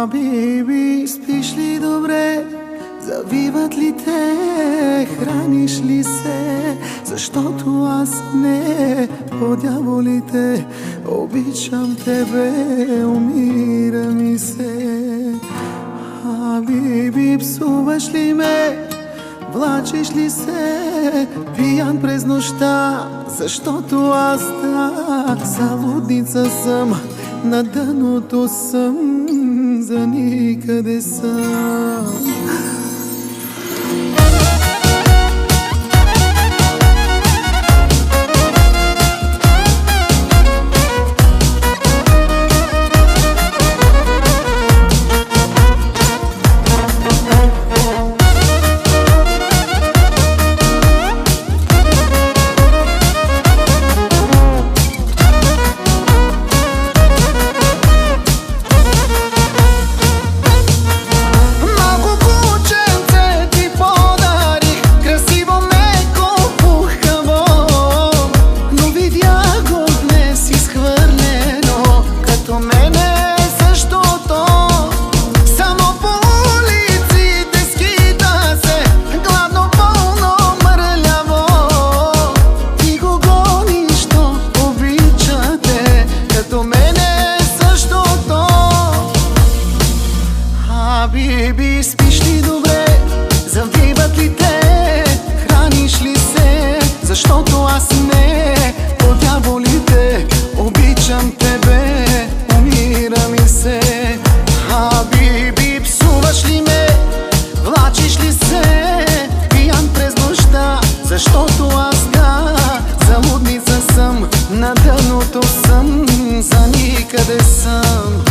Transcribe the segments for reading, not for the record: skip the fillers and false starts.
Биби, спиш ли добре? Завиват ли те? Храниш ли се? Защото аз не, по дяволите, обичам тебе, умира ми се. Биби, псуваш ли ме? Влачиш ли се пиян през нощта? Защото аз так залудница съм, на дъното съм, за никъде съм. Биби, спиш ли добре? Завиват ли те? Храниш ли се? Защото аз не, по дяволите, обичам тебе, умира ми се. Биби, псуваш ли ме? Влачиш ли се пиян през нощта? Защото аз да, залудница съм, на дъното съм, за никъде съм.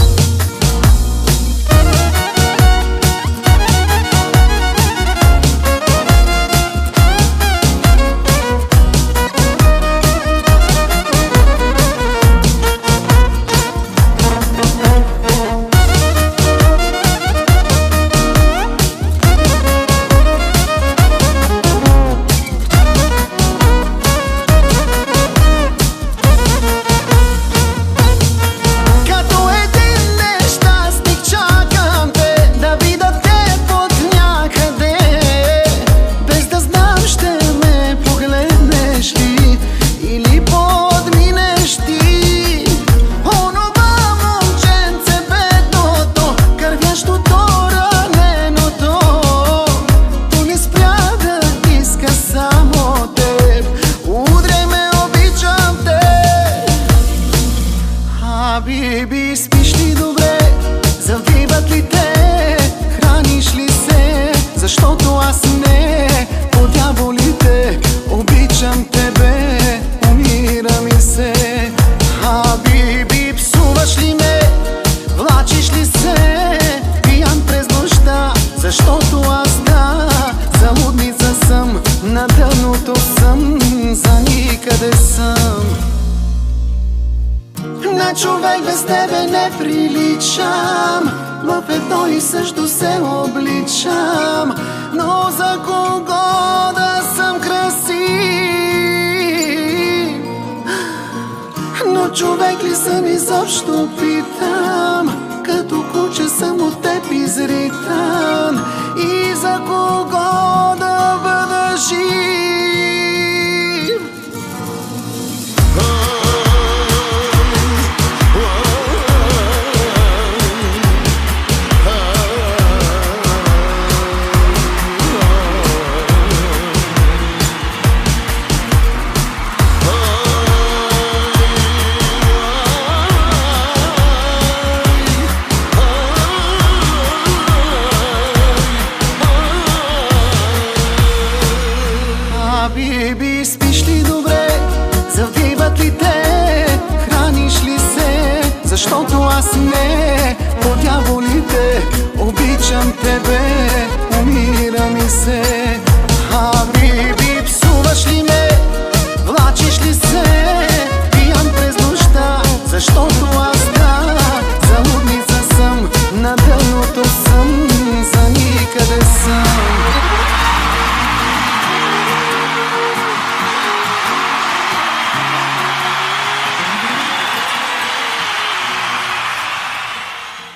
Биби, спиш ли добре? Завиват ли те? Храниш ли се? Защото аз не, по дяволите, обичам тебе, умира ми се. Биби, псуваш ли ме? Влачиш ли се пиян през нощта? Защото аз да, залудница съм, на дъното съм, за никъде съм. На човек без тебе не приличам, в едно и също се обличам, но за кого да съм красив? Но човек ли съм изобщо, питам, като куче съм от теб изритан, и за кого да бъда жив? Биби, спиш ли добре? Завиват ли те? Храниш ли се? Защото аз не, по дяволите, обичам тебе, умира ми се.